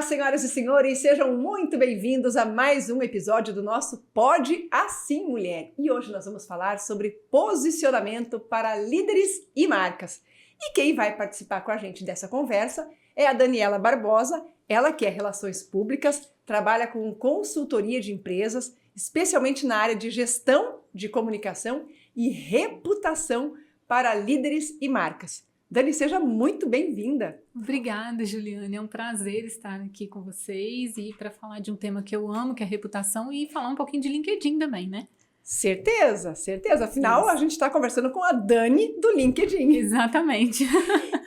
senhoras e senhores, sejam muito bem-vindos a mais um episódio do nosso Pode Assim Mulher. E hoje nós vamos falar sobre posicionamento para líderes e marcas. E quem vai participar com a gente dessa conversa é a Daniela Barbosa, ela que é Relações Públicas, trabalha com consultoria de empresas, especialmente na área de gestão de comunicação e reputação para líderes e marcas. Dani, seja muito bem-vinda. Obrigada, Juliane. É um prazer estar aqui com vocês e para falar de um tema que eu amo, que é a reputação, e falar um pouquinho de LinkedIn também, né? Certeza, certeza. Afinal, a gente está conversando com a Dani do LinkedIn. Exatamente.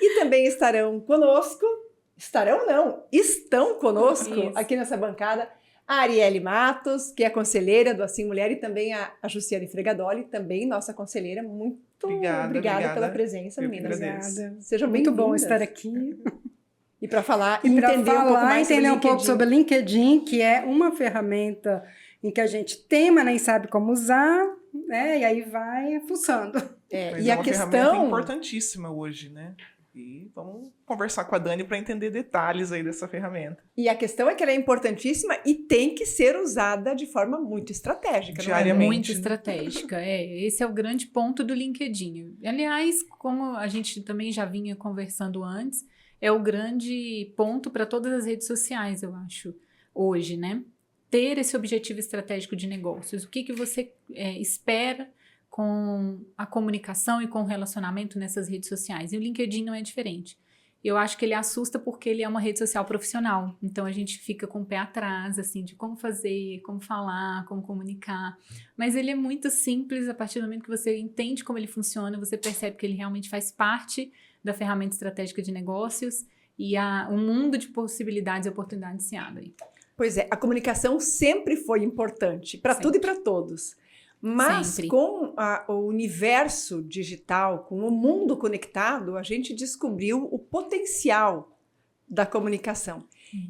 E também estão conosco aqui nessa bancada a Arielle Matos, que é conselheira do Assim Mulher, e também a Jussiane Fregadoli, também nossa conselheira. Muito obrigada pela presença, meninas. Obrigada. Sejam muito bem-vindas. bom estar aqui. E para falar e entender um pouco sobre o LinkedIn, que é uma ferramenta em que a gente tem, mas nem sabe como usar, né? E aí vai fuçando. E a questão ferramenta importantíssima hoje, né? E vamos conversar com a Dani para entender detalhes aí dessa ferramenta. E a questão é que ela é importantíssima e tem que ser usada de forma muito estratégica. Diariamente. Muito estratégica. Esse é o grande ponto do LinkedIn. Aliás, como a gente também já vinha conversando antes, é o grande ponto para todas as redes sociais, eu acho, hoje, né? Ter esse objetivo estratégico de negócios. O que você espera com a comunicação e com o relacionamento nessas redes sociais. E o LinkedIn não é diferente. Eu acho que ele assusta porque ele é uma rede social profissional. Então, a gente fica com o pé atrás, assim, de como fazer, como falar, como comunicar. Mas ele é muito simples. A partir do momento que você entende como ele funciona, você percebe que ele realmente faz parte da ferramenta estratégica de negócios e um mundo de possibilidades e oportunidades se abre. Pois é, a comunicação sempre foi importante, para tudo e para todos. Mas sempre. Com o universo digital, com o mundo conectado, a gente descobriu o potencial da comunicação.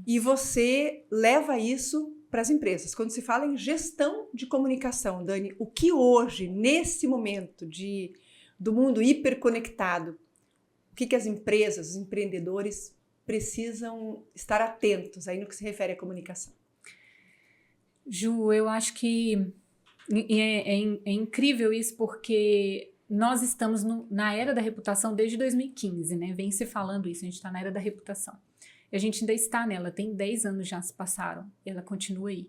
E você leva isso para as empresas. Quando se fala em gestão de comunicação, Dani, o que hoje, nesse momento do mundo hiperconectado, o que as empresas, os empreendedores precisam estar atentos aí no que se refere à comunicação? Ju, eu acho que é incrível isso, porque nós estamos na era da reputação desde 2015, né? Vem se falando isso, a gente está na era da reputação. E a gente ainda está nela, tem 10 anos já se passaram, e ela continua aí.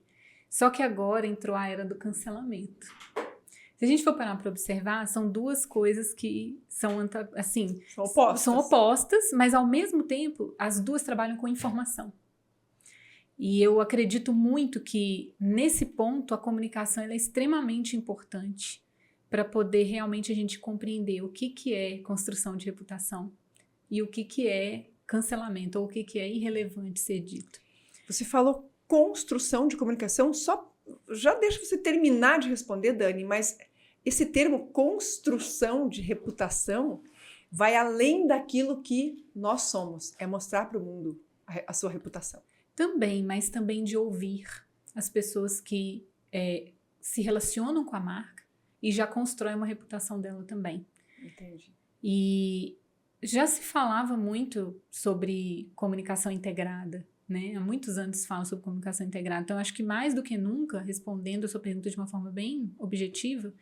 Só que agora entrou a era do cancelamento. Se a gente for parar para observar, são duas coisas que são opostas, mas ao mesmo tempo as duas trabalham com informação. E eu acredito muito que, nesse ponto, a comunicação ela é extremamente importante para poder realmente a gente compreender o que é construção de reputação e o que é cancelamento, ou o que é irrelevante ser dito. Você falou construção de comunicação, já deixa você terminar de responder, Dani, mas esse termo construção de reputação vai além daquilo que nós somos, é mostrar para o mundo a sua reputação. Também, mas também de ouvir as pessoas que se relacionam com a marca e já constroem uma reputação dela também. Entendi. E já se falava muito sobre comunicação integrada, né? Há muitos anos se fala sobre comunicação integrada. Então, acho que mais do que nunca, respondendo a sua pergunta de uma forma bem objetiva,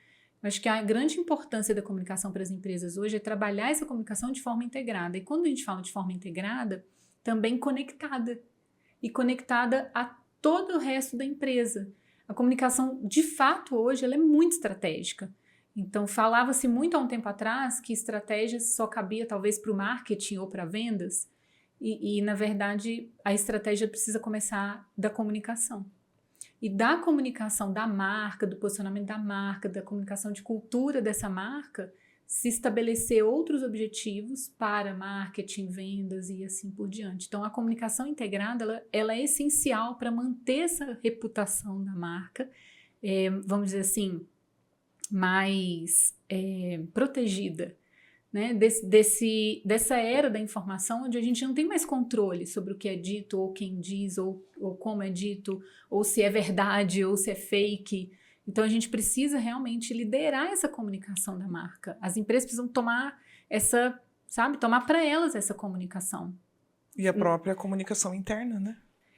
acho que a grande importância da comunicação para as empresas hoje é trabalhar essa comunicação de forma integrada. E quando a gente fala de forma integrada, também conectada. E conectada a todo o resto da empresa. A comunicação, de fato, hoje, ela é muito estratégica. Então, falava-se muito há um tempo atrás que estratégia só cabia, talvez, para o marketing ou para vendas. E, na verdade, a estratégia precisa começar da comunicação. E da comunicação da marca, do posicionamento da marca, da comunicação de cultura dessa marca, se estabelecer outros objetivos para marketing, vendas e assim por diante. Então, a comunicação integrada, ela é essencial para manter essa reputação da marca, vamos dizer assim, mais protegida, né? Dessa era da informação onde a gente não tem mais controle sobre o que é dito, ou quem diz, ou como é dito, ou se é verdade, ou se é fake. Então, a gente precisa realmente liderar essa comunicação da marca. As empresas precisam tomar tomar para elas essa comunicação. E a própria comunicação interna, né?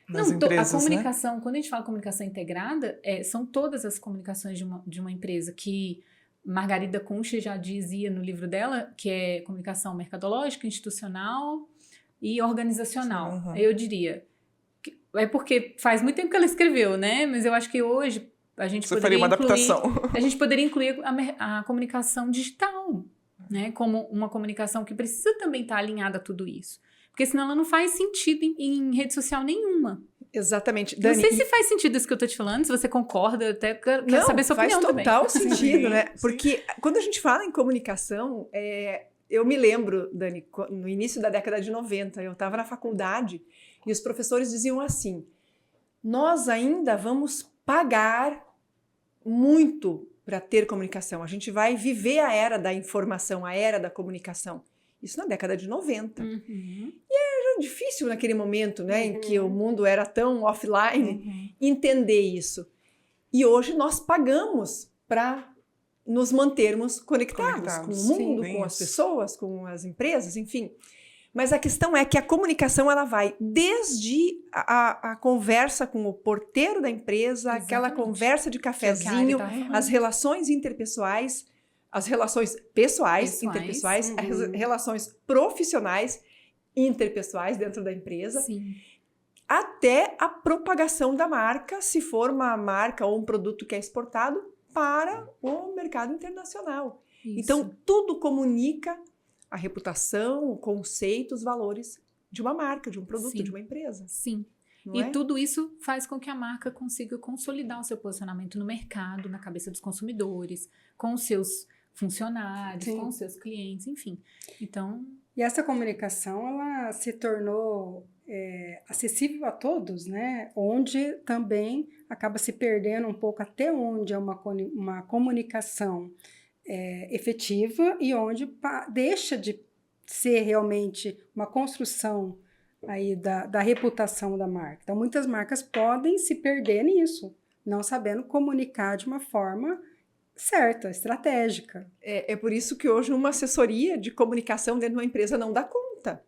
nas empresas, a comunicação, quando a gente fala comunicação integrada, são todas as comunicações de uma empresa que Margarida Kunsch já dizia no livro dela, que é comunicação mercadológica, institucional e organizacional. Uhum. Eu diria, é porque faz muito tempo que ela escreveu, né? Mas eu acho que hoje a gente Você poderia faria uma incluir, adaptação. a gente poderia incluir a comunicação digital, né? Como uma comunicação que precisa também estar alinhada a tudo isso. Porque senão ela não faz sentido em rede social nenhuma. Exatamente. Não Dani, sei se faz sentido isso que eu tô te falando, se você concorda, eu até quero saber sua opinião também. faz total sentido, né? Sim. Porque quando a gente fala em comunicação, eu me lembro, Dani, no início da década de 90, eu estava na faculdade e os professores diziam assim, nós ainda vamos pagar muito para ter comunicação, a gente vai viver a era da informação, a era da comunicação. Isso na década de 90. Uhum. Era difícil naquele momento, né, em que o mundo era tão offline, entender isso. E hoje nós pagamos para nos mantermos conectados com o mundo, sim, com as isso. pessoas, com as empresas, enfim. Mas a questão é que a comunicação ela vai desde a conversa com o porteiro da empresa, aquela Exatamente. conversa de Que é o que a cafezinho, Ari tá falando. as relações interpessoais, as relações pessoais, interpessoais, as relações profissionais, interpessoais dentro da empresa, Sim. até a propagação da marca, se for uma marca ou um produto que é exportado para o mercado internacional. Isso. Então, tudo comunica a reputação, o conceito, os valores de uma marca, de um produto, Sim. de uma empresa. Sim. Não E é? tudo isso faz com que a marca consiga consolidar o seu posicionamento no mercado, na cabeça dos consumidores, com os seus funcionários, Sim. com os seus clientes, enfim. Então, E essa comunicação, ela se tornou acessível a todos, né? Onde também acaba se perdendo um pouco até onde é uma comunicação efetiva e onde deixa de ser realmente uma construção aí da reputação da marca. Então, muitas marcas podem se perder nisso, não sabendo comunicar de uma forma certa, estratégica. É por isso que hoje uma assessoria de comunicação dentro de uma empresa não dá conta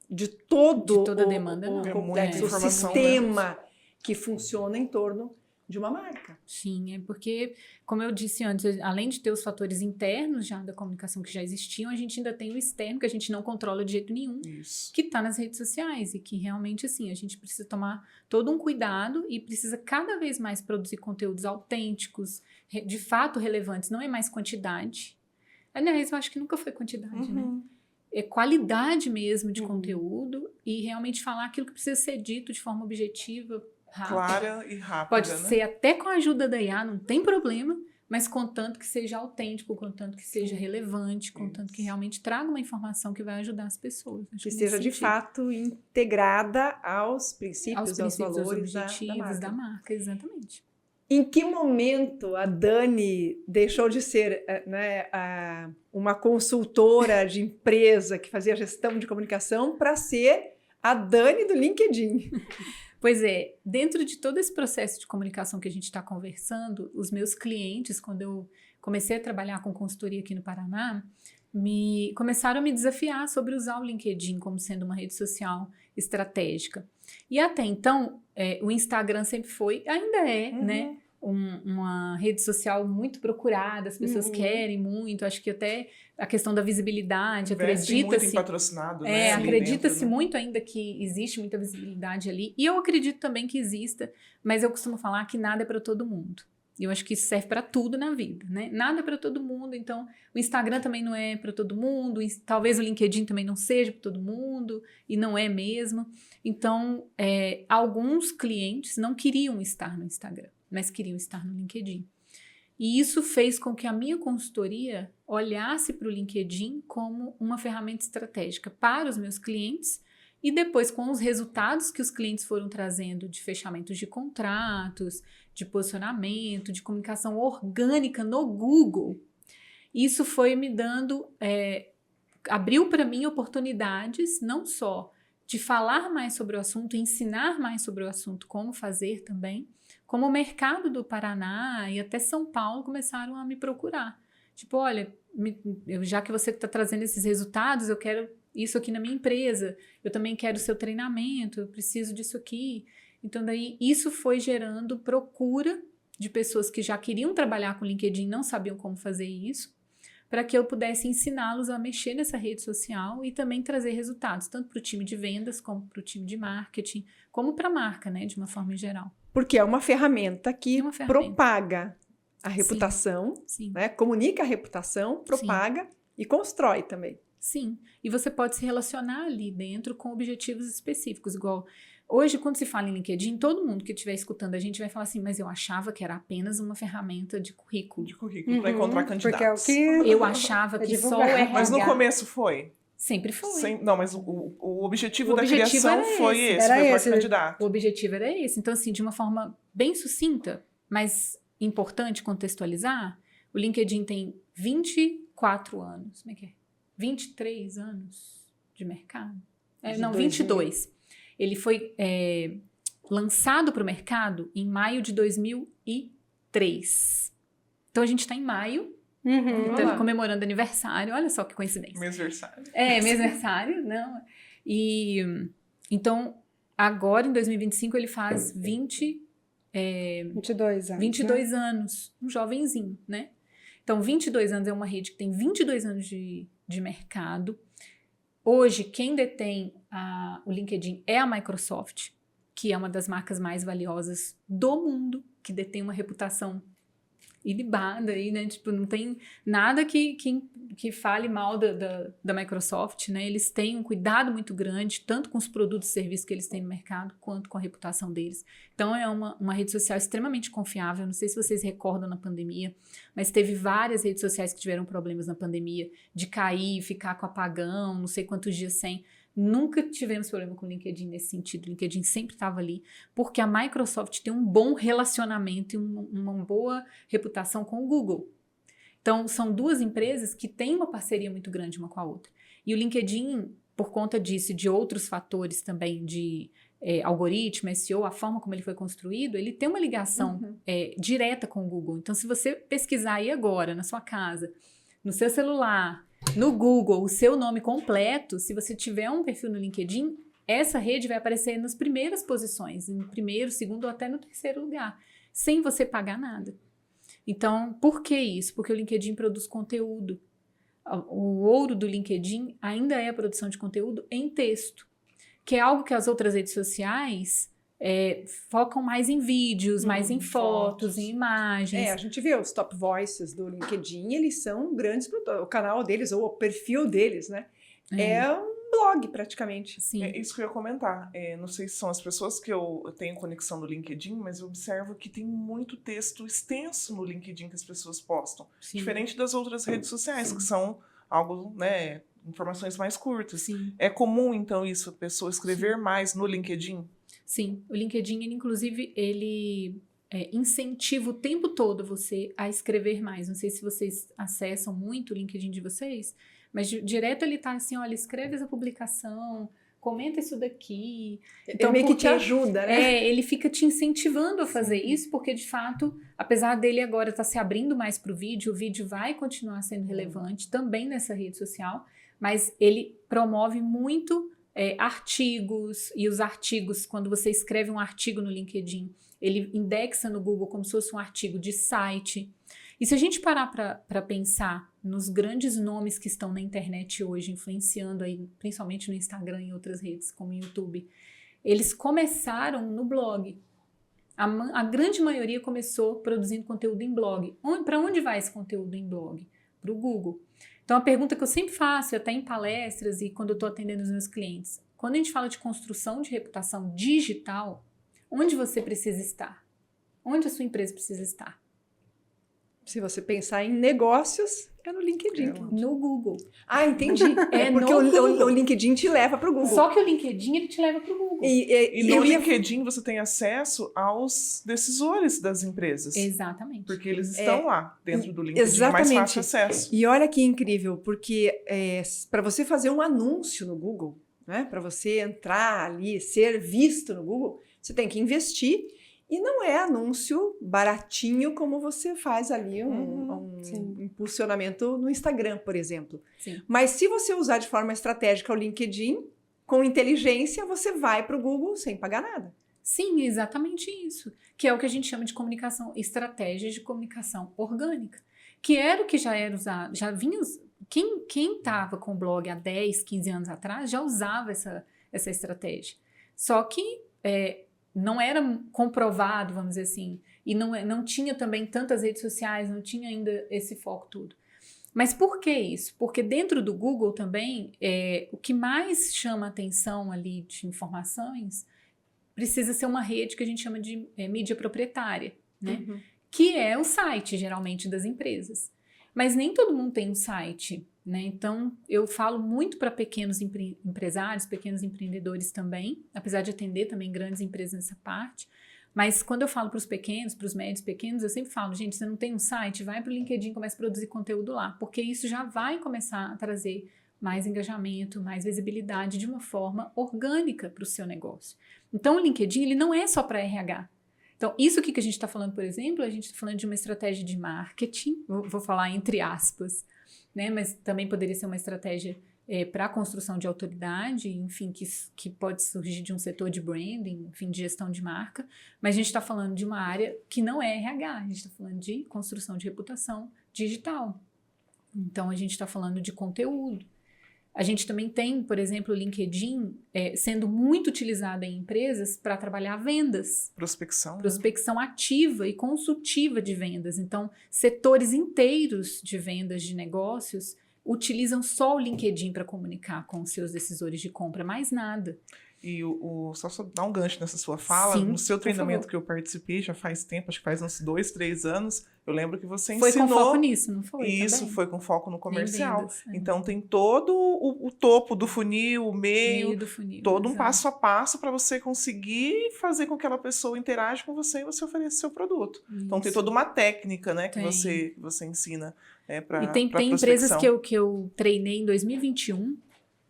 de toda a demanda, não. É complexo, muita o informação, sistema que funciona em torno de uma marca. sim, é porque, como eu disse antes, além de ter os fatores internos já da comunicação que já existiam, a gente ainda tem o externo que a gente não controla de jeito nenhum, Isso. que está nas redes sociais e que realmente, assim, a gente precisa tomar todo um cuidado e precisa cada vez mais produzir conteúdos autênticos, de fato relevantes, não é mais quantidade. Aliás, eu acho que nunca foi quantidade, né? É qualidade mesmo de conteúdo e realmente falar aquilo que precisa ser dito de forma objetiva, rápida. Clara e rápida, Pode né? ser até com a ajuda da IA, não tem problema, mas contanto que seja autêntico, contanto que seja relevante, contanto que realmente traga uma informação que vai ajudar as pessoas. Acho Que nesse seja de sentido. fato integrada aos princípios, Aos princípios, aos valores objetivos da marca. exatamente. Em que momento a Dani deixou de ser uma consultora de empresa que fazia gestão de comunicação para ser a Dani do LinkedIn? Pois é, dentro de todo esse processo de comunicação que a gente está conversando, os meus clientes, quando eu comecei a trabalhar com consultoria aqui no Paraná, começaram a me desafiar sobre usar o LinkedIn como sendo uma rede social estratégica. E até então, o Instagram sempre foi, ainda é, né? Uma rede social muito procurada, as pessoas querem muito, acho que até a questão da visibilidade, Investem muito em acredita-se... patrocinado, né? ali acredita-se dentro, né? muito ainda que existe muita visibilidade ali, e eu acredito também que exista, mas eu costumo falar que nada é para todo mundo. E eu acho que isso serve para tudo na vida, né? Nada é para todo mundo, então o Instagram também não é para todo mundo, talvez o LinkedIn também não seja para todo mundo, e não é mesmo. Então, alguns clientes não queriam estar no Instagram, mas queriam estar no LinkedIn. E isso fez com que a minha consultoria olhasse para o LinkedIn como uma ferramenta estratégica para os meus clientes e depois com os resultados que os clientes foram trazendo de fechamentos de contratos, de posicionamento, de comunicação orgânica no Google. Isso foi me dando, abriu para mim oportunidades não só de falar mais sobre o assunto, ensinar mais sobre o assunto, como fazer também, como o mercado do Paraná e até São Paulo começaram a me procurar. Tipo, olha, já que você está trazendo esses resultados, eu quero isso aqui na minha empresa, eu também quero o seu treinamento, eu preciso disso aqui. Então, daí, isso foi gerando procura de pessoas que já queriam trabalhar com LinkedIn, não sabiam como fazer isso, para que eu pudesse ensiná-los a mexer nessa rede social e também trazer resultados, tanto para o time de vendas, como para o time de marketing, como para a marca, né, de uma forma geral. Porque é uma ferramenta que É uma ferramenta. propaga a reputação, Sim. né? Comunica a reputação, propaga e constrói também. Sim, e você pode se relacionar ali dentro com objetivos específicos, igual hoje, quando se fala em LinkedIn, todo mundo que estiver escutando a gente vai falar assim, mas eu achava que era apenas uma ferramenta de currículo. De currículo, para encontrar candidatos. Porque é o que Eu achava que só o divulgar. RH... Mas no começo foi? Sempre foi. Não, mas o objetivo O da objetivo criação era foi esse. esse, Era foi para esse. candidato. O objetivo era esse. Então, assim, de uma forma bem sucinta, mas importante contextualizar, o LinkedIn tem 24 anos. Como é que é? 23 anos de mercado? Não, 22. Ele foi lançado para o mercado em maio de 2003. Então, a gente está em maio, Olá. comemorando aniversário. Olha só que coincidência. Mêsversário. Meu aniversário, não. E então, agora em 2025 ele faz 22 anos. 22 anos, um jovenzinho, né? Então, 22 anos é uma rede que tem 22 anos de mercado. Hoje, quem detém o LinkedIn é a Microsoft, que é uma das marcas mais valiosas do mundo, que detém uma reputação ilibada aí, né? Tipo, não tem nada que fale mal da Microsoft, né? Eles têm um cuidado muito grande, tanto com os produtos e serviços que eles têm no mercado, quanto com a reputação deles. Então, é uma rede social extremamente confiável. Não sei se vocês recordam na pandemia, mas teve várias redes sociais que tiveram problemas na pandemia, de cair, ficar com apagão, não sei quantos dias sem. Nunca tivemos problema com o LinkedIn nesse sentido. O LinkedIn sempre estava ali, porque a Microsoft tem um bom relacionamento e uma boa reputação com o Google. Então, são duas empresas que têm uma parceria muito grande uma com a outra. E o LinkedIn, por conta disso e de outros fatores também de algoritmo, SEO, a forma como ele foi construído, ele tem uma ligação direta com o Google. Então, se você pesquisar aí agora, na sua casa, no seu celular, no Google, o seu nome completo, se você tiver um perfil no LinkedIn, essa rede vai aparecer nas primeiras posições, no primeiro, segundo ou até no terceiro lugar, sem você pagar nada. Então, por que isso? Porque o LinkedIn produz conteúdo. O ouro do LinkedIn ainda é a produção de conteúdo em texto, que é algo que as outras redes sociais focam mais em vídeos, mais em fotos, em imagens. A gente vê os top voices do LinkedIn, eles são grandes produtores. O canal deles, ou o perfil deles, né? É um blog, praticamente. Sim. É isso que eu ia comentar. Não sei se são as pessoas que eu tenho conexão no LinkedIn, mas eu observo que tem muito texto extenso no LinkedIn que as pessoas postam. Sim. Diferente das outras redes sociais, que são algo, né, informações mais curtas. Sim. É comum, então, isso, a pessoa escrever mais no LinkedIn? Sim, o LinkedIn, inclusive, ele incentiva o tempo todo você a escrever mais. Não sei se vocês acessam muito o LinkedIn de vocês, mas direto ele tá assim, olha, escreve essa publicação, comenta isso daqui. Então, meio que te ajuda, né? Ele fica te incentivando a fazer isso, porque, de fato, apesar dele agora estar se abrindo mais para o vídeo vai continuar sendo relevante também nessa rede social, mas ele promove muito artigos, e os artigos, quando você escreve um artigo no LinkedIn, ele indexa no Google como se fosse um artigo de site. E se a gente parar para pensar nos grandes nomes que estão na internet hoje, influenciando aí, principalmente no Instagram e outras redes, como o YouTube, eles começaram no blog. A grande maioria começou produzindo conteúdo em blog. Para onde vai esse conteúdo em blog? Para o Google. Então, a pergunta que eu sempre faço, até em palestras e quando eu estou atendendo os meus clientes, quando a gente fala de construção de reputação digital, onde você precisa estar? Onde a sua empresa precisa estar? Se você pensar em negócios, é no LinkedIn. No Google. Ah, entendi. Porque no o LinkedIn te leva para o Google. Só que o LinkedIn, ele te leva para o Google. E no LinkedIn você tem acesso aos decisores das empresas. Exatamente. Porque eles estão lá, dentro do LinkedIn, exatamente. mais fácil acesso. E olha que incrível, porque para você fazer um anúncio no Google, né, para você entrar ali, ser visto no Google, você tem que investir. E não é anúncio baratinho como você faz ali um impulsionamento no Instagram, por exemplo. Sim. Mas se você usar de forma estratégica o LinkedIn, com inteligência, você vai para o Google sem pagar nada. Sim, exatamente isso. Que é o que a gente chama de comunicação, estratégias de comunicação orgânica. Que era o que já era usado, já vinha... Quem estava com o blog há 10, 15 anos atrás já usava essa estratégia. Só que não era comprovado, vamos dizer assim, e não tinha também tantas redes sociais, não tinha ainda esse foco todo. Mas por que isso? Porque dentro do Google também, o que mais chama atenção ali de informações precisa ser uma rede que a gente chama de mídia proprietária, né? Uhum. Que é o site, geralmente, das empresas. Mas nem todo mundo tem um site, né? Então, eu falo muito para pequenos empresários, pequenos empreendedores também, apesar de atender também grandes empresas nessa parte. Mas quando eu falo para os pequenos, para os médios pequenos, eu sempre falo, gente, você não tem um site? Vai para o LinkedIn e comece a produzir conteúdo lá, porque isso já vai começar a trazer mais engajamento, mais visibilidade de uma forma orgânica para o seu negócio. Então, o LinkedIn, ele não é só para RH. Então, isso aqui que a gente está falando, por exemplo, a gente está falando de uma estratégia de marketing, vou falar entre aspas, né? Mas também poderia ser uma estratégia para a construção de autoridade, enfim, que pode surgir de um setor de branding, enfim, de gestão de marca, mas a gente está falando de uma área que não é RH, a gente está falando de construção de reputação digital. Então, a gente está falando de conteúdo. A gente também tem, por exemplo, o LinkedIn sendo muito utilizado em empresas para trabalhar vendas. Prospecção ativa e consultiva de vendas. Então, setores inteiros de vendas de negócios utilizam só o LinkedIn para comunicar com os seus decisores de compra, mais nada. E só dar um gancho nessa sua fala, Sim, no seu treinamento que eu participei, já faz tempo, acho que faz uns 2, 3 anos, eu lembro que você ensinou... Foi com foco nisso, não foi? Isso, também? foi com foco no comercial. Vendas, Então, tem todo o topo do funil, o meio do funil, todo um exato. passo a passo para você conseguir fazer com que aquela pessoa interaja com você e você ofereça seu produto. Isso. Então, tem toda uma técnica, né, que Tem. você ensina para E tem empresas que eu treinei em 2021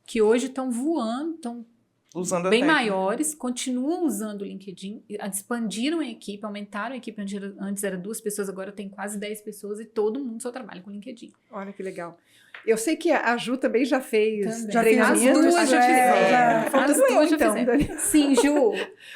que hoje estão voando, estão usando bem maiores, continuam usando o LinkedIn, expandiram a equipe, aumentaram a equipe, antes era 2 pessoas, agora tem quase 10 pessoas e todo mundo só trabalha com LinkedIn. Olha que legal. Eu sei que a Ju também já fez Já fez treinamento. as duas, já fizeram. Falta As eu, duas já então, fizeram. Dani. Sim, Ju.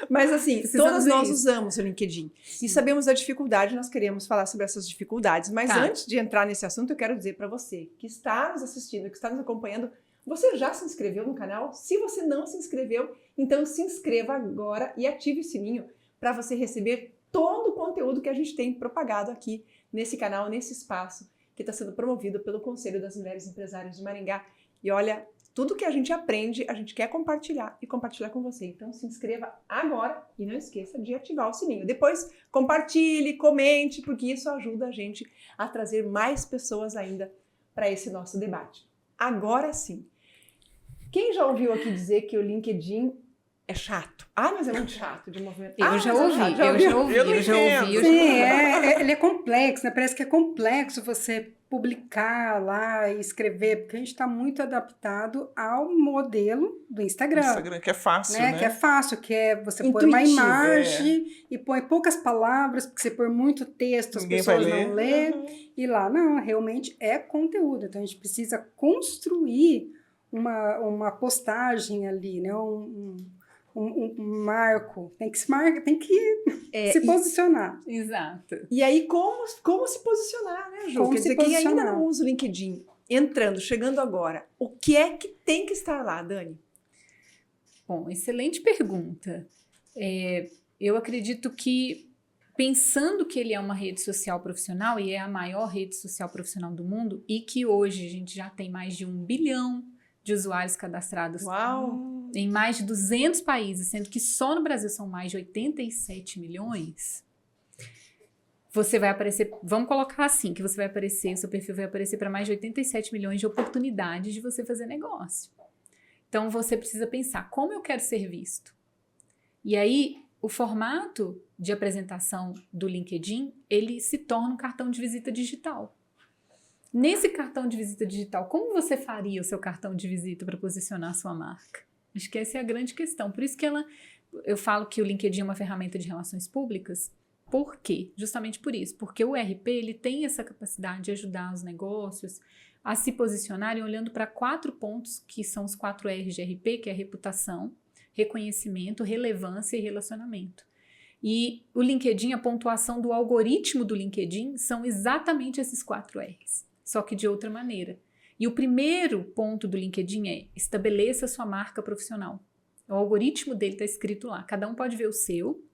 Mas assim, Precisamos todas ver nós isso. usamos o LinkedIn. E sabemos da dificuldade, nós queremos falar sobre essas dificuldades. Mas Tá. antes de entrar nesse assunto, eu quero dizer para você que está nos assistindo, que está nos acompanhando, você já se inscreveu no canal? Se você não se inscreveu, então se inscreva agora e ative o sininho para você receber todo o conteúdo que a gente tem propagado aqui nesse canal, nesse espaço que está sendo promovido pelo Conselho das Mulheres Empresárias de Maringá. E olha, tudo que a gente aprende, a gente quer compartilhar e compartilhar com você. Então se inscreva agora e não esqueça de ativar o sininho. Depois compartilhe, comente, porque isso ajuda a gente a trazer mais pessoas ainda para esse nosso debate. Agora sim. Quem já ouviu aqui dizer que o LinkedIn é chato? Ah, mas é muito chato de movimento. Eu já ouvi. Sim, ele é complexo, né? Parece que é complexo você publicar lá e escrever, porque a gente está muito adaptado ao modelo do Instagram. Que é fácil, né? Que é fácil, que é você põe Intuitivo, uma imagem e põe poucas palavras, porque você põe muito texto, Ninguém as pessoas vai não ler. lê. E lá, não, realmente é conteúdo. Então, a gente precisa construir uma postagem ali, né? Um marco. Tem que se posicionar. Exato. E aí, como se posicionar, né, Ju? Como Quer se dizer, quem ainda posicionar. não usa o LinkedIn, chegando agora, o que é que tem que estar lá, Dani? Bom, excelente pergunta. Eu acredito que, pensando que ele é uma rede social profissional e é a maior rede social profissional do mundo, e que hoje a gente já tem mais de 1 bilhão de usuários cadastrados Uau! em mais de 200 países, sendo que só no Brasil são mais de 87 milhões, você vai aparecer, vamos colocar assim, que você vai aparecer, o seu perfil vai aparecer para mais de 87 milhões de oportunidades de você fazer negócio. Então, você precisa pensar, como eu quero ser visto? E aí, o formato de apresentação do LinkedIn, ele se torna um cartão de visita digital. Nesse cartão de visita digital, como você faria o seu cartão de visita para posicionar a sua marca? Acho que essa é a grande questão. Por isso que eu falo que o LinkedIn é uma ferramenta de relações públicas. Por quê? Justamente por isso. Porque o RP ele tem essa capacidade de ajudar os negócios a se posicionarem olhando para 4 pontos, que são os 4 R's de RP, que é reputação, reconhecimento, relevância e relacionamento. E o LinkedIn, a pontuação do algoritmo do LinkedIn são exatamente esses 4 R's, só que de outra maneira. E o primeiro ponto do LinkedIn é estabeleça sua marca profissional. O algoritmo dele está escrito lá. Cada um pode ver o seu.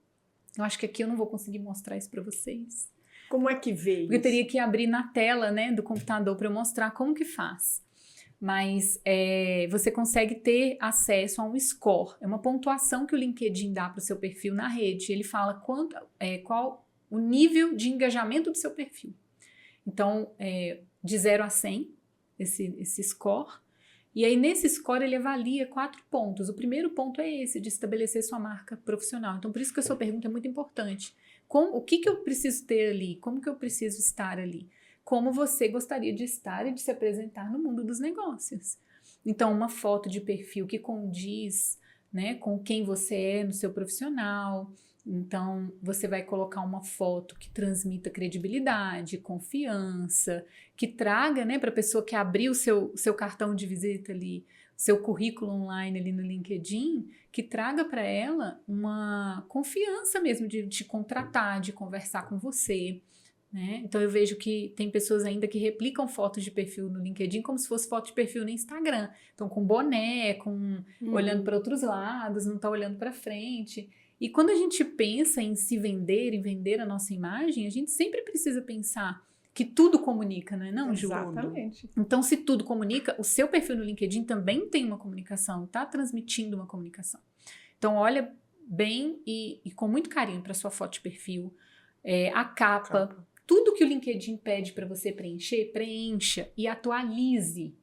Eu acho que aqui eu não vou conseguir mostrar isso para vocês. Como é que veio? Porque eu teria que abrir na tela, né, do computador para eu mostrar como que faz. Mas você consegue ter acesso a um score. É uma pontuação que o LinkedIn dá para o seu perfil na rede. Ele fala qual o nível de engajamento do seu perfil. Então, de 0 a 100, esse score. E aí, nesse score, ele avalia 4 pontos. O primeiro ponto é esse, de estabelecer sua marca profissional. Então, por isso que a sua pergunta é muito importante. O que eu preciso ter ali? Como que eu preciso estar ali? Como você gostaria de estar e de se apresentar no mundo dos negócios. Então, uma foto de perfil que condiz, né, com quem você é no seu profissional. Então, você vai colocar uma foto que transmita credibilidade, confiança, que traga, né, para a pessoa que abriu o seu cartão de visita ali, seu currículo online ali no LinkedIn, que traga para ela uma confiança mesmo de te contratar, de conversar com você. Né? Então eu vejo que tem pessoas ainda que replicam fotos de perfil no LinkedIn como se fosse foto de perfil no Instagram. Então com boné, olhando para outros lados, não está olhando para frente. E quando a gente pensa em se vender e vender a nossa imagem, a gente sempre precisa pensar que tudo comunica, não é não, Ju? Exatamente. Então se tudo comunica, o seu perfil no LinkedIn também tem uma comunicação, está transmitindo uma comunicação. Então olha bem e com muito carinho para sua foto de perfil, a capa. Tudo que o LinkedIn pede para você preencher, preencha e atualize.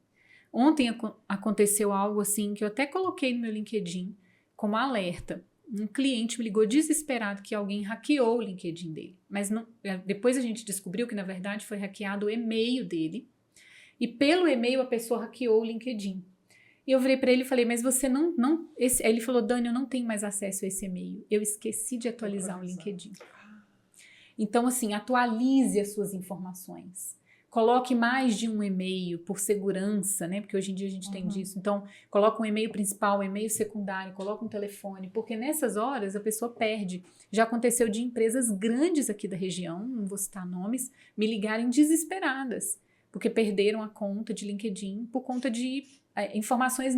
Ontem aconteceu algo assim que eu até coloquei no meu LinkedIn como alerta. Um cliente me ligou desesperado que alguém hackeou o LinkedIn dele. Mas depois a gente descobriu que, na verdade, foi hackeado o e-mail dele. E pelo e-mail a pessoa hackeou o LinkedIn. E eu virei para ele e falei, mas você não... Aí ele falou, Dani, eu não tenho mais acesso a esse e-mail. Eu esqueci de atualizar o LinkedIn. Então, assim, atualize as suas informações. Coloque mais de um e-mail por segurança, né? Porque hoje em dia a gente tem disso. Então, coloca um e-mail principal, um e-mail secundário, coloca um telefone, porque nessas horas a pessoa perde. Já aconteceu de empresas grandes aqui da região, não vou citar nomes, me ligarem desesperadas, porque perderam a conta de LinkedIn por conta de informações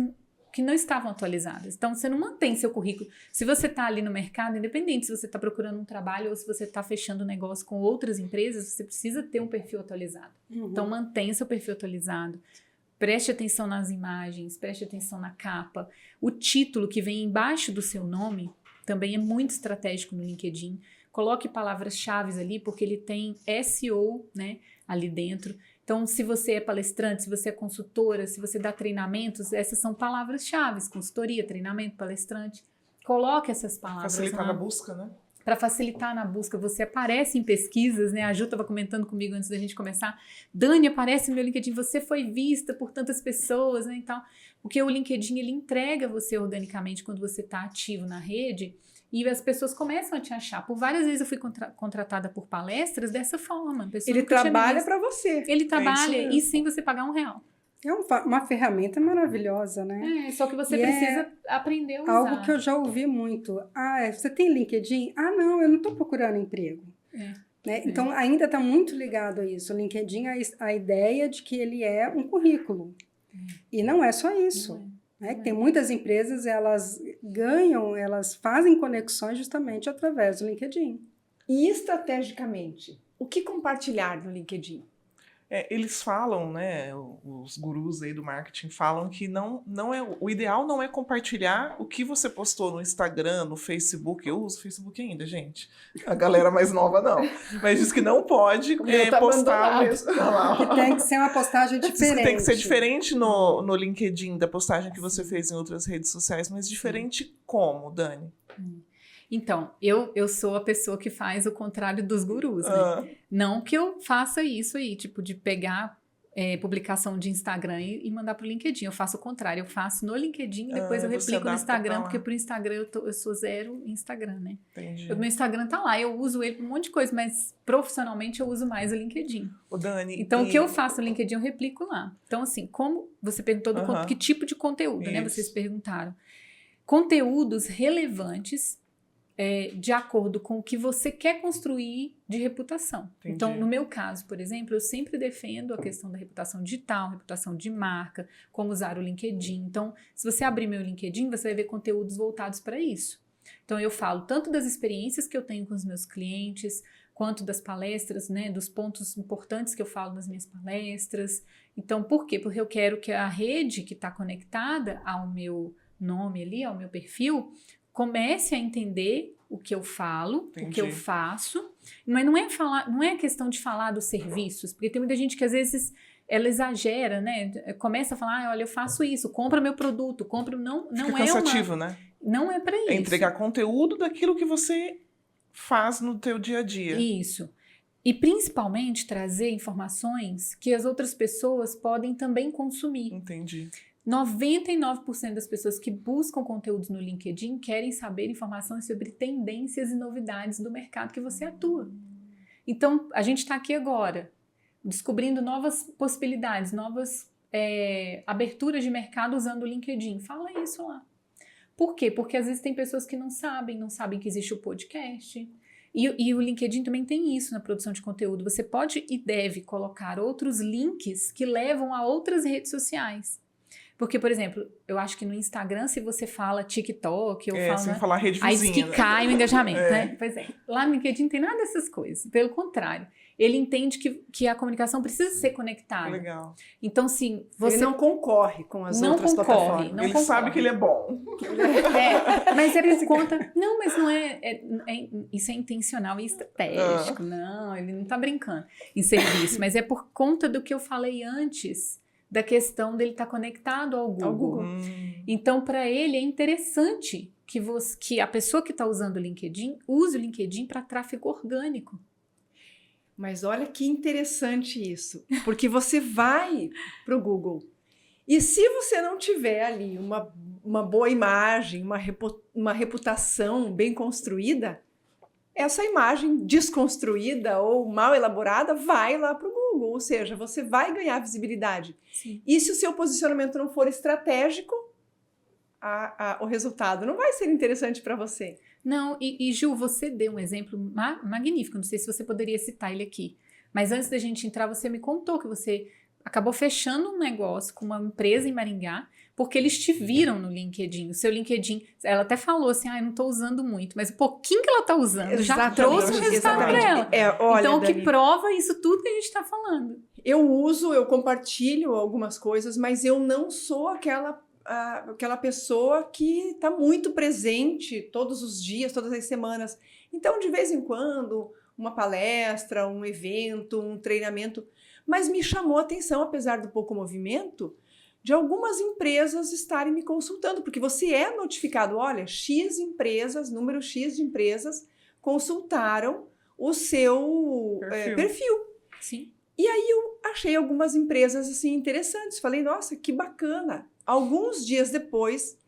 que não estavam atualizadas. Então, você não mantém seu currículo. Se você está ali no mercado, independente se você está procurando um trabalho ou se você está fechando negócio com outras empresas, você precisa ter um perfil atualizado. Então, mantenha seu perfil atualizado. Preste atenção nas imagens, preste atenção na capa. O título que vem embaixo do seu nome também é muito estratégico no LinkedIn. Coloque palavras-chave ali, porque ele tem SEO, né, ali dentro. Então, se você é palestrante, se você é consultora, se você dá treinamentos, essas são palavras-chave, consultoria, treinamento, palestrante. Coloque essas palavras Facilitar lá. na busca, né? Para facilitar na busca, você aparece em pesquisas, né? A Ju estava comentando comigo antes da gente começar. Dani, aparece no meu LinkedIn, você foi vista por tantas pessoas, né, e tal. Porque o LinkedIn, ele entrega você organicamente quando você está ativo na rede e as pessoas começam a te achar. Por várias vezes eu fui contratada por palestras dessa forma. Ele trabalha para você. Ele trabalha isso e sem você pagar R$1. É uma ferramenta maravilhosa, né? Só que você precisa aprender a usar. Algo que eu já ouvi muito. Você tem LinkedIn? Não, eu não estou procurando emprego. Né? Então, ainda está muito ligado a isso. O LinkedIn, a ideia de que ele é um currículo. E não é só isso. Né? Tem muitas empresas, elas fazem conexões justamente através do LinkedIn. E estrategicamente, o que compartilhar no LinkedIn? Eles falam, né, os gurus aí do marketing falam que o ideal não é compartilhar o que você postou no Instagram, no Facebook. Eu uso Facebook ainda, gente. A galera mais nova não. Mas diz que não pode postar mesmo. Que tem que ser uma postagem diferente. Tem que ser diferente no LinkedIn da postagem que você fez em outras redes sociais, mas diferente como, Dani? Então, eu sou a pessoa que faz o contrário dos gurus, né? Não que eu faça isso aí, tipo, de pegar publicação de Instagram e mandar pro LinkedIn. Eu faço o contrário, eu faço no LinkedIn e depois eu replico no Instagram, porque pro Instagram eu sou zero Instagram, né? Entendi. O meu Instagram tá lá, eu uso ele pra um monte de coisa, mas profissionalmente eu uso mais o LinkedIn. Dani, então, o que eu faço no LinkedIn, eu replico lá. Então, assim, como você perguntou que tipo de conteúdo, né? Vocês perguntaram. conteúdos relevantes de acordo com o que você quer construir de reputação. Entendi. Então, no meu caso, por exemplo, eu sempre defendo a questão da reputação digital, reputação de marca, como usar o LinkedIn. Então, se você abrir meu LinkedIn, você vai ver conteúdos voltados para isso. Então, eu falo tanto das experiências que eu tenho com os meus clientes, quanto das palestras, né, dos pontos importantes que eu falo nas minhas palestras. Então, por quê? Porque eu quero que a rede que está conectada ao meu nome ali, ao meu perfil, comece a entender o que eu falo, o que eu faço, mas não é questão de falar dos serviços, porque tem muita gente que às vezes ela exagera, né? Começa a falar, olha, eu faço isso, compra meu produto, não Fica cansativo, né? Não é para isso. É entregar conteúdo daquilo que você faz no teu dia a dia. Isso. E principalmente trazer informações que as outras pessoas podem também consumir. Entendi. 99% das pessoas que buscam conteúdos no LinkedIn querem saber informações sobre tendências e novidades do mercado que você atua. Então, a gente está aqui agora, descobrindo novas possibilidades, novas aberturas de mercado usando o LinkedIn. Fala isso lá. Por quê? Porque às vezes tem pessoas que não sabem que existe o podcast. E o LinkedIn também tem isso na produção de conteúdo. Você pode e deve colocar outros links que levam a outras redes sociais. Porque, por exemplo, eu acho que no Instagram, se você fala TikTok, ou fala, sem falar rede vizinha, aí diz que né? cai o engajamento, né? Pois é. Lá no LinkedIn não tem nada dessas coisas. Pelo contrário. Ele entende que a comunicação precisa ser conectada. Legal. Então, sim, você... Ele não concorre com as outras plataformas. Não ele concorre. sabe que ele é bom. Mas é por conta... Não, mas não isso é intencional e estratégico. Não, ele não tá brincando em serviço. Mas é por conta do que eu falei antes, da questão dele estar conectado ao Google. Então, para ele, é interessante que a pessoa que está usando o LinkedIn use o LinkedIn para tráfego orgânico. Mas olha que interessante isso, porque você vai para o Google e se você não tiver ali uma boa imagem, uma reputação bem construída, essa imagem desconstruída ou mal elaborada vai lá para o Google, ou seja, você vai ganhar visibilidade. Sim. E se o seu posicionamento não for estratégico, o resultado não vai ser interessante para você. Não, e Ju, você deu um exemplo magnífico, não sei se você poderia citar ele aqui, mas antes da gente entrar, você me contou que você acabou fechando um negócio com uma empresa em Maringá, porque eles te viram no LinkedIn, o seu LinkedIn, ela até falou assim, eu não estou usando muito, mas o pouquinho que ela está usando já trouxe o resultado para ela. Olha, então, o que Dani, prova isso tudo que a gente está falando. Eu compartilho algumas coisas, mas eu não sou aquela pessoa que está muito presente todos os dias, todas as semanas. Então, de vez em quando, uma palestra, um evento, um treinamento, mas me chamou a atenção, apesar do pouco movimento, de algumas empresas estarem me consultando, porque você é notificado, olha, X empresas, número X de empresas, consultaram o seu perfil. Sim. E aí eu achei algumas empresas assim interessantes, falei, nossa, que bacana. Alguns dias depois,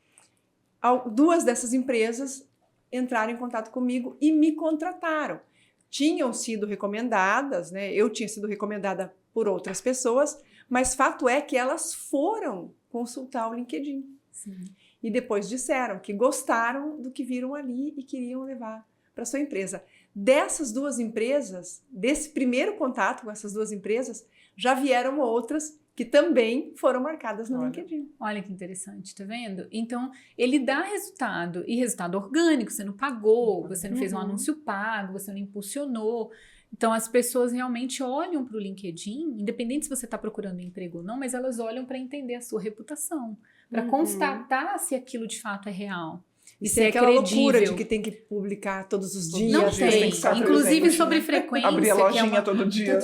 2 dessas empresas entraram em contato comigo e me contrataram. Tinham sido recomendadas, né? Eu tinha sido recomendada por outras pessoas, mas fato é que elas foram consultar o LinkedIn. Sim. E depois disseram que gostaram do que viram ali e queriam levar para sua empresa. Dessas 2 empresas, desse primeiro contato com essas 2 empresas, já vieram outras que também foram marcadas no LinkedIn. Olha que interessante, tá vendo? Então, ele dá resultado, e resultado orgânico, você não pagou, você não fez um anúncio pago, você não impulsionou. Então, as pessoas realmente olham para o LinkedIn, independente se você está procurando emprego ou não, mas elas olham para entender a sua reputação, para constatar se aquilo de fato é real. E se é aquela loucura de que tem que publicar todos os dias. Não tem, inclusive sobre frequência. Abrir a lojinha todo dia.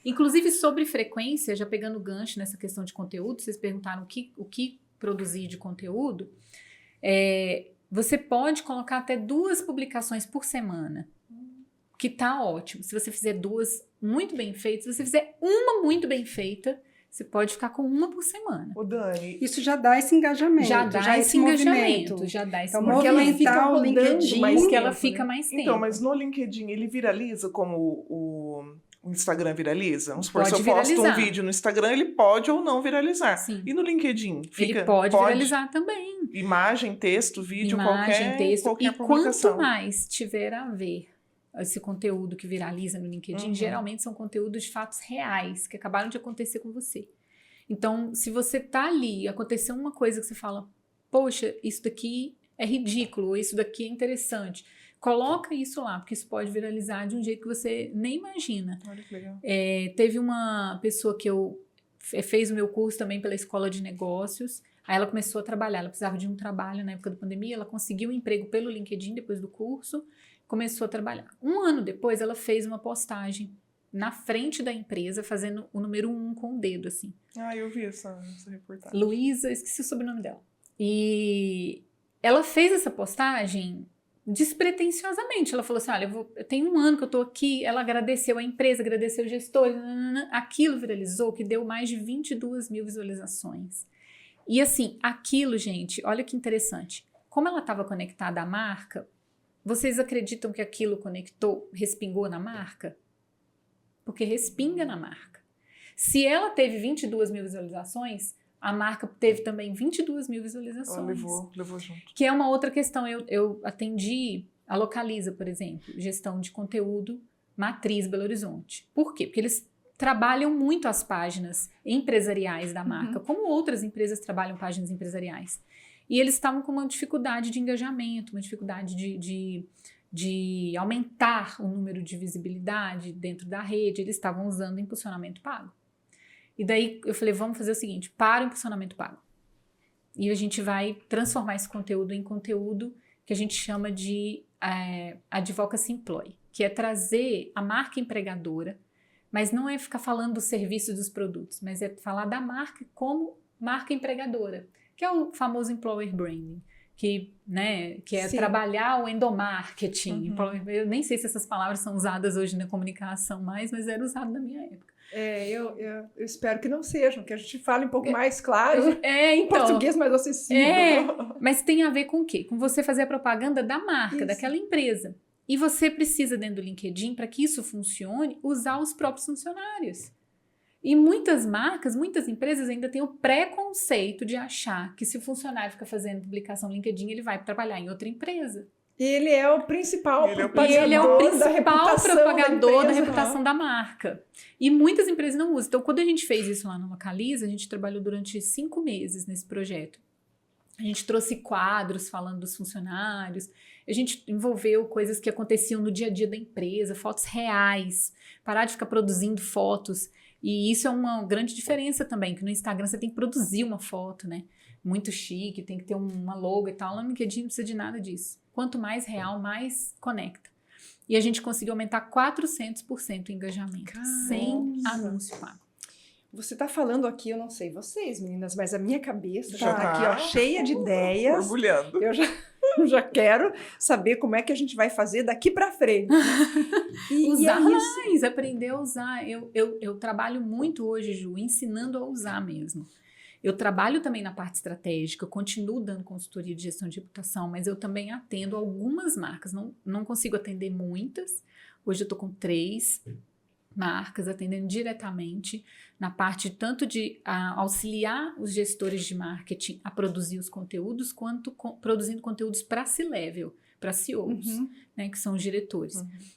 Inclusive sobre frequência, já pegando gancho nessa questão de conteúdo, vocês perguntaram o que produzir de conteúdo. Você pode colocar até 2 publicações por semana, que tá ótimo. Se você fizer 2 muito bem feitas, se você fizer uma muito bem feita, você pode ficar com 1 por semana. Ô, Dani, isso já dá esse engajamento. Já dá esse engajamento. Já dá esse então, movimentar o LinkedIn. Mas que ela fica mais tempo. Então, mas no LinkedIn ele viraliza como o Instagram viraliza? Vamos supor, se Pode eu posto um viralizar. vídeo no Instagram, ele pode ou não viralizar. Sim. E no LinkedIn? Ele pode viralizar também. Imagem, texto, vídeo, Imagem, texto. qualquer E publicação. quanto mais tiver a ver esse conteúdo que viraliza no LinkedIn, geralmente são conteúdos de fatos reais, que acabaram de acontecer com você. Então, se você tá ali, aconteceu uma coisa que você fala, poxa, isso daqui é ridículo, ou isso daqui é interessante, coloca isso lá, porque isso pode viralizar de um jeito que você nem imagina. Olha que legal. Teve uma pessoa que fez o meu curso também pela Escola de Negócios, aí ela começou a trabalhar, ela precisava de um trabalho na época da pandemia, ela conseguiu um emprego pelo LinkedIn depois do curso, começou a trabalhar. Um ano depois, ela fez uma postagem na frente da empresa, fazendo o número 1 com o dedo, assim. Ah, eu vi essa reportagem. Luísa, esqueci o sobrenome dela. E ela fez essa postagem despretensiosamente. Ela falou assim, olha, eu tenho um ano que eu tô aqui. Ela agradeceu a empresa, agradeceu o gestor. Aquilo viralizou, que deu mais de 22 mil visualizações. E assim, aquilo, gente, olha que interessante. Como ela estava conectada à marca, vocês acreditam que aquilo respingou na marca? Porque respinga na marca. Se ela teve 22 mil visualizações, a marca teve também 22 mil visualizações. Levou junto. Que é uma outra questão. Eu atendi a Localiza, por exemplo, gestão de conteúdo, Matriz Belo Horizonte. Por quê? Porque eles trabalham muito as páginas empresariais da marca, como outras empresas trabalham páginas empresariais. E eles estavam com uma dificuldade de engajamento, uma dificuldade de aumentar o número de visibilidade dentro da rede. Eles estavam usando impulsionamento pago. E daí eu falei, vamos fazer o seguinte, para o impulsionamento pago. E a gente vai transformar esse conteúdo em conteúdo que a gente chama de Advocacy Employee, que é trazer a marca empregadora, mas não é ficar falando dos serviços dos produtos, mas é falar da marca como marca empregadora, que é o famoso Employer Branding, que é trabalhar o endomarketing. Eu nem sei se essas palavras são usadas hoje na comunicação mais, mas era usado na minha época. Eu espero que não sejam, que a gente fale um pouco mais claro, então, português mais acessível. Mas tem a ver com o quê? Com você fazer a propaganda da marca, daquela empresa. E você precisa, dentro do LinkedIn, para que isso funcione, usar os próprios funcionários. E muitas marcas, muitas empresas ainda têm o preconceito de achar que se o funcionário fica fazendo publicação no LinkedIn, ele vai trabalhar em outra empresa. Ele é o principal propagador da reputação da marca. E muitas empresas não usam. Então, quando a gente fez isso lá no Localiza, a gente trabalhou durante 5 meses nesse projeto. A gente trouxe quadros falando dos funcionários, a gente envolveu coisas que aconteciam no dia a dia da empresa, fotos reais, parar de ficar produzindo fotos. E isso é uma grande diferença também, que no Instagram você tem que produzir uma foto, né? Muito chique, tem que ter uma logo e tal. Lá no LinkedIn não precisa de nada disso. Quanto mais real, mais conecta. E a gente conseguiu aumentar 400% o engajamento, sem anúncio pago. Você está falando aqui, eu não sei vocês, meninas, mas a minha cabeça já está aqui, ó, cheia de ideias. Borbulhando. Eu já quero saber como é que a gente vai fazer daqui para frente. Usar mais, aprender a usar. Eu trabalho muito hoje, Ju, ensinando a usar mesmo. Eu trabalho também na parte estratégica, eu continuo dando consultoria de gestão de reputação, mas eu também atendo algumas marcas, não consigo atender muitas. Hoje eu estou com 3 marcas atendendo diretamente na parte tanto de auxiliar os gestores de marketing a produzir os conteúdos, quanto produzindo conteúdos para C-level, para CEOs, né, que são os diretores.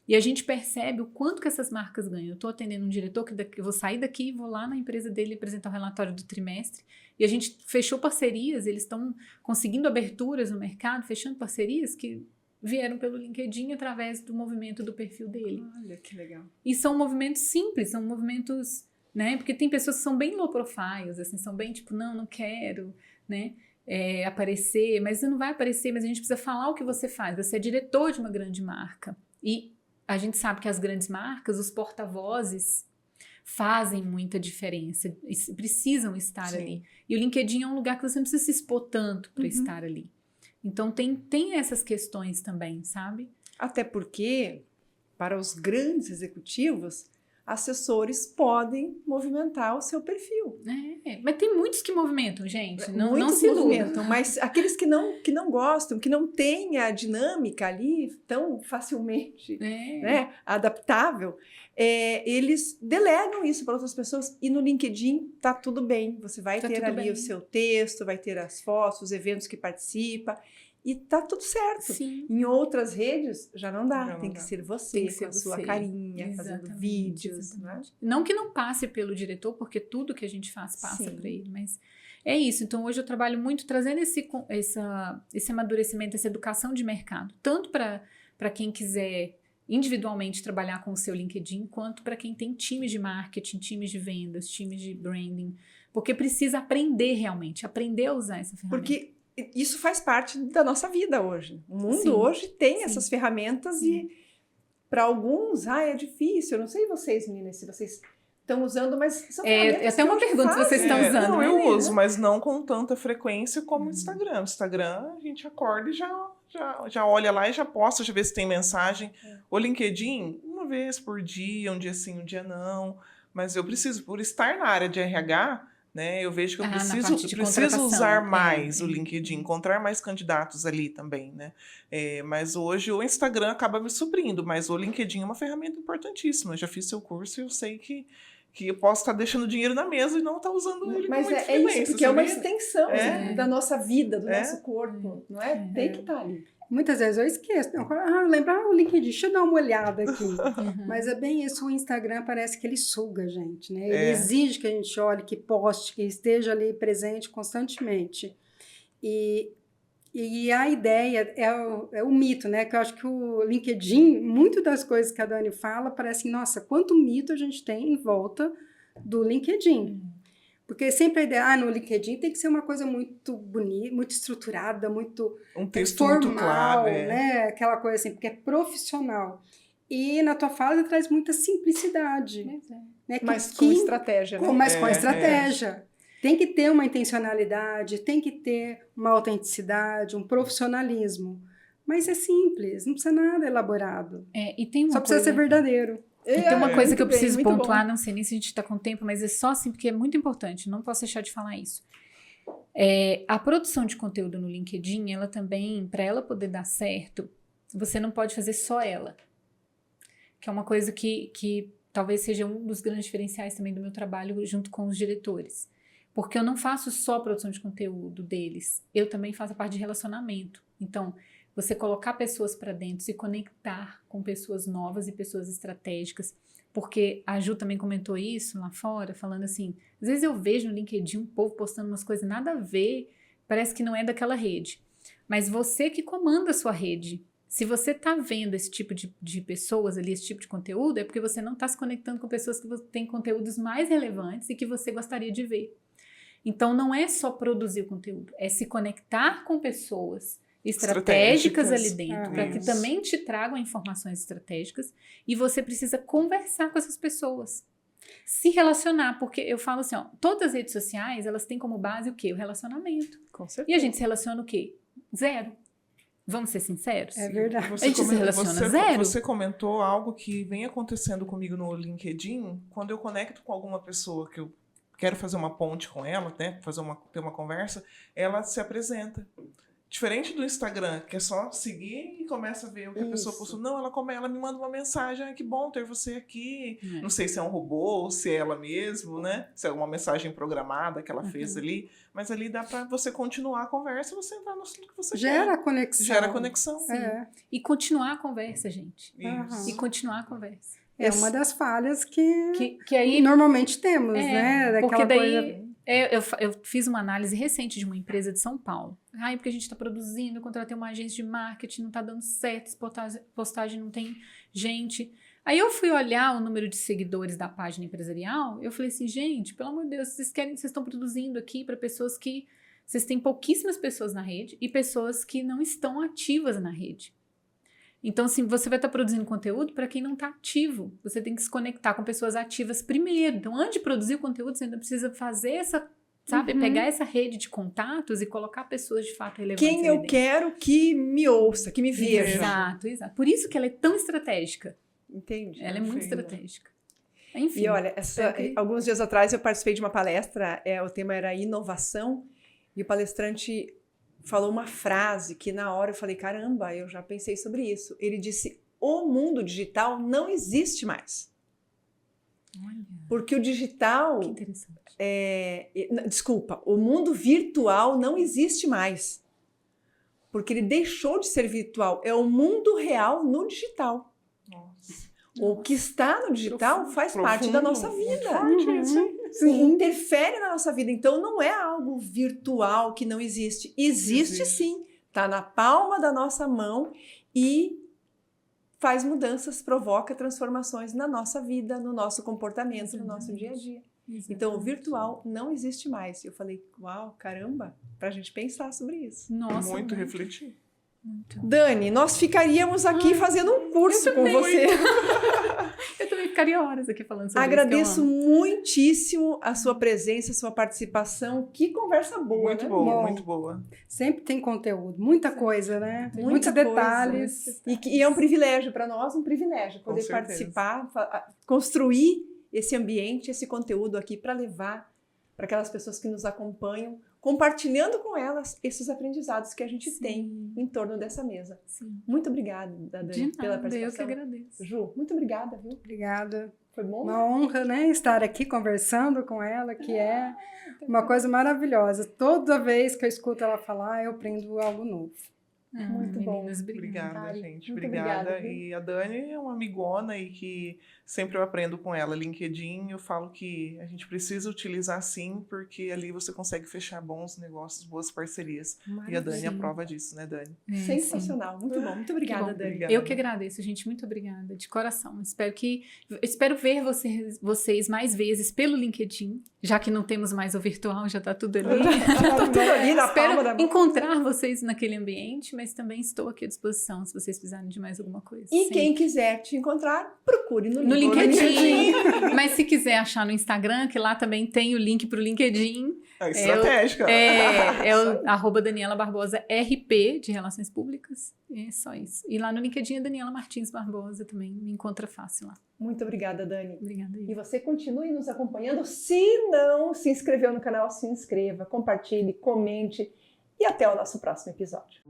E a gente percebe o quanto que essas marcas ganham. Eu estou atendendo um diretor que eu vou sair daqui e vou lá na empresa dele apresentar o relatório do trimestre, e a gente fechou parcerias, eles estão conseguindo aberturas no mercado, fechando parcerias que vieram pelo LinkedIn através do movimento do perfil dele. Olha que legal. E são movimentos simples, são movimentos, né? Porque tem pessoas que são bem low profiles, assim, são bem tipo, não quero, né? Aparecer, mas você não vai aparecer, mas a gente precisa falar o que você faz. Você é diretor de uma grande marca. E a gente sabe que as grandes marcas, os porta-vozes, fazem muita diferença, precisam estar ali. E o LinkedIn é um lugar que você não precisa se expor tanto para estar ali. Então, tem essas questões também, sabe? Até porque, para os grandes executivos, assessores podem movimentar o seu perfil. Mas tem muitos que movimentam, gente. Não Muitos se movimentam, iludam. mas aqueles que não gostam, que não têm a dinâmica ali tão facilmente né, adaptável, eles delegam isso para outras pessoas e no LinkedIn tá tudo bem. Você vai ter ali o seu texto, vai ter as fotos, os eventos que participa e tá tudo certo. Sim. Em outras redes já não dá, Já tem não que dá. ser você, Tem que com ser a sua você. carinha, fazendo Exatamente, vídeos. exatamente. Né? Não que não passe pelo diretor, porque tudo que a gente faz passa Sim. para ele, mas é isso. Então, hoje eu trabalho muito trazendo esse amadurecimento, essa educação de mercado, tanto para quem quiser individualmente trabalhar com o seu LinkedIn, quanto para quem tem times de marketing, times de vendas, times de branding, porque precisa aprender realmente, aprender a usar essa ferramenta. Porque isso faz parte da nossa vida hoje. O mundo Sim, hoje tem sim. essas ferramentas Sim. e para alguns, é difícil. Eu não sei vocês, meninas, se vocês estão usando, mas são ferramentas É até uma que hoje pergunta se vocês fazem. estão usando. Não, né, eu Nina? uso, mas não com tanta frequência como o Instagram. O Instagram, a gente acorda e já olha lá e já posta, já vê se tem mensagem. O LinkedIn, uma vez por dia, um dia sim, um dia não. Mas eu preciso, por estar na área de RH, né, eu vejo que eu Na parte de preciso contratação, usar mais o é. LinkedIn, encontrar mais candidatos ali também, né? Mas hoje o Instagram acaba me suprindo, mas o LinkedIn é uma ferramenta importantíssima. Eu já fiz seu curso e eu sei que eu posso estar deixando dinheiro na mesa e não estar usando ele Mas como é isso, porque é uma extensão É. da nossa vida, do É. nosso corpo, não é? Tem que estar ali. Muitas vezes eu esqueço. Lembrar o LinkedIn, deixa eu dar uma olhada aqui. Uhum. Mas é bem isso, o Instagram parece que ele suga a gente, né? Ele É. exige que a gente olhe, que poste, que esteja ali presente constantemente. E a ideia é o mito, né? Que eu acho que o LinkedIn, muito das coisas que a Dani fala, parece, nossa, quanto mito a gente tem em volta do LinkedIn. Porque sempre a ideia, no LinkedIn tem que ser uma coisa muito bonita, muito estruturada, muito Um texto formal, muito claro. né? Aquela coisa assim, porque é profissional. E na tua fala traz muita simplicidade. Né? Mas com estratégia, né? Mas com estratégia. Tem que ter uma intencionalidade, tem que ter uma autenticidade, um profissionalismo. Mas é simples, não precisa nada elaborado. E tem uma Só precisa ser verdadeiro. E tem uma coisa muito que eu bem, preciso muito pontuar, bom. não sei nem se a gente está com tempo, mas é só assim, porque é muito importante, não posso deixar de falar isso. A produção de conteúdo no LinkedIn, ela também, para ela poder dar certo, você não pode fazer só ela. Que é uma coisa que talvez seja um dos grandes diferenciais também do meu trabalho junto com os diretores. Porque eu não faço só a produção de conteúdo deles, eu também faço a parte de relacionamento. Então, você colocar pessoas para dentro, se conectar com pessoas novas e pessoas estratégicas, porque a Ju também comentou isso lá fora, falando assim, às vezes eu vejo no LinkedIn um povo postando umas coisas nada a ver, parece que não é daquela rede, mas você que comanda a sua rede, se você está vendo esse tipo de pessoas ali, esse tipo de conteúdo, é porque você não está se conectando com pessoas que têm conteúdos mais relevantes e que você gostaria de ver. Então não é só produzir o conteúdo, é se conectar com pessoas estratégicas ali dentro, para que também te tragam informações estratégicas e você precisa conversar com essas pessoas, se relacionar, porque eu falo assim, todas as redes sociais, elas têm como base o quê? O relacionamento. Com certeza. E a gente se relaciona o quê? Zero. Vamos ser sinceros? É verdade. A gente se relaciona zero. Você comentou algo que vem acontecendo comigo no LinkedIn, quando eu conecto com alguma pessoa que eu quero fazer uma ponte com ela, né, ter uma conversa, ela se apresenta. Diferente do Instagram, que é só seguir e começa a ver o que a pessoa postou. Não, ela me manda uma mensagem, que bom ter você aqui. Não sei se é um robô ou se é ela mesmo, né? Se é uma mensagem programada que ela fez ali. Mas ali dá para você continuar a conversa e você entrar no assunto que você quer. Gera conexão. Gera conexão. Sim. E continuar a conversa, gente. Isso. E continuar a conversa. É uma das falhas que aí normalmente temos, né? Daquela porque daí coisa... eu fiz uma análise recente de uma empresa de São Paulo. Porque a gente está produzindo, eu contratei uma agência de marketing, não está dando certo, postagem não tem gente. Aí eu fui olhar o número de seguidores da página empresarial, eu falei assim, gente, pelo amor de Deus, vocês estão produzindo aqui para pessoas que... Vocês têm pouquíssimas pessoas na rede e pessoas que não estão ativas na rede. Então, assim, você vai estar produzindo conteúdo para quem não está ativo. Você tem que se conectar com pessoas ativas primeiro. Então, antes de produzir o conteúdo, você ainda precisa fazer essa, pegar essa rede de contatos e colocar pessoas de fato relevantes. Quem eu quero que me ouça, que me veja. Exato. Por isso que ela é tão estratégica. Entendi. Ela é muito estratégica. Enfim. E olha, sempre- alguns dias atrás eu participei de uma palestra, o tema era inovação, e o palestrante falou uma frase que na hora eu falei, caramba, eu já pensei sobre isso. Ele disse, o mundo digital não existe mais. Olha, Porque o digital, que interessante. desculpa, o mundo virtual não existe mais. Porque ele deixou de ser virtual, é o mundo real no digital. Nossa. O que está no digital faz parte da nossa vida. Forte isso, hein? Sim, interfere na nossa vida. Então, não é algo virtual que não existe. Existe sim. Está na palma da nossa mão e faz mudanças, provoca transformações na nossa vida, no nosso comportamento, no nosso dia a dia. Então, o virtual não existe mais. Eu falei, uau, caramba, para a gente pensar sobre isso. Nossa, Muito refletir. muito. Dani, nós ficaríamos aqui fazendo um curso com você. Eu também ficaria horas aqui falando sobre Agradeço isso. que eu amo. muitíssimo a sua presença, a sua participação. Que conversa boa, Muito né? boa, Bom. muito boa. Sempre tem conteúdo, muita coisa, né? Muita Muitos coisa. detalhes. E é um privilégio para nós, um privilégio poder certeza. participar, construir esse ambiente, esse conteúdo aqui para levar para aquelas pessoas que nos acompanham, compartilhando com elas esses aprendizados que a gente tem em torno dessa mesa. Sim. Muito obrigada, Dani, De pela nada, eu que participação. agradeço. Ju, muito obrigada, viu? Obrigada. Foi bom? Uma honra, né, estar aqui conversando com ela, que é uma coisa maravilhosa. Toda vez que eu escuto ela falar, eu aprendo algo novo. Muito bom. Meninas, obrigada. Obrigada, Kari, gente. muito Obrigada. obrigada, viu? E a Dani é uma amigona e que sempre eu aprendo com ela. LinkedIn, eu falo que a gente precisa utilizar sim, porque ali você consegue fechar bons negócios, boas parcerias. E a Dani é a Sim. prova disso, né, Dani? É, sim. Sensacional, muito bom. Muito obrigada, bom. Dani. Obrigada. Eu que agradeço, gente, muito obrigada, de coração. Espero ver vocês mais vezes pelo LinkedIn, já que não temos mais o virtual, já está tudo ali. Tá tudo ali na palma da Espero mão. encontrar vocês naquele ambiente, mas também estou aqui à disposição se vocês precisarem de mais alguma coisa. E Sim. quem quiser te encontrar, procure no No LinkedIn. LinkedIn, mas se quiser achar no Instagram, que lá também tem o link para o LinkedIn, É estratégica. é o @Daniela Barbosa RP de Relações Públicas. É só isso. E lá no LinkedIn é Daniela Martins Barbosa também. Me encontra fácil lá. Muito obrigada, Dani. Obrigada. E você continue nos acompanhando. Se não se inscreveu no canal, se inscreva, compartilhe, comente e até o nosso próximo episódio.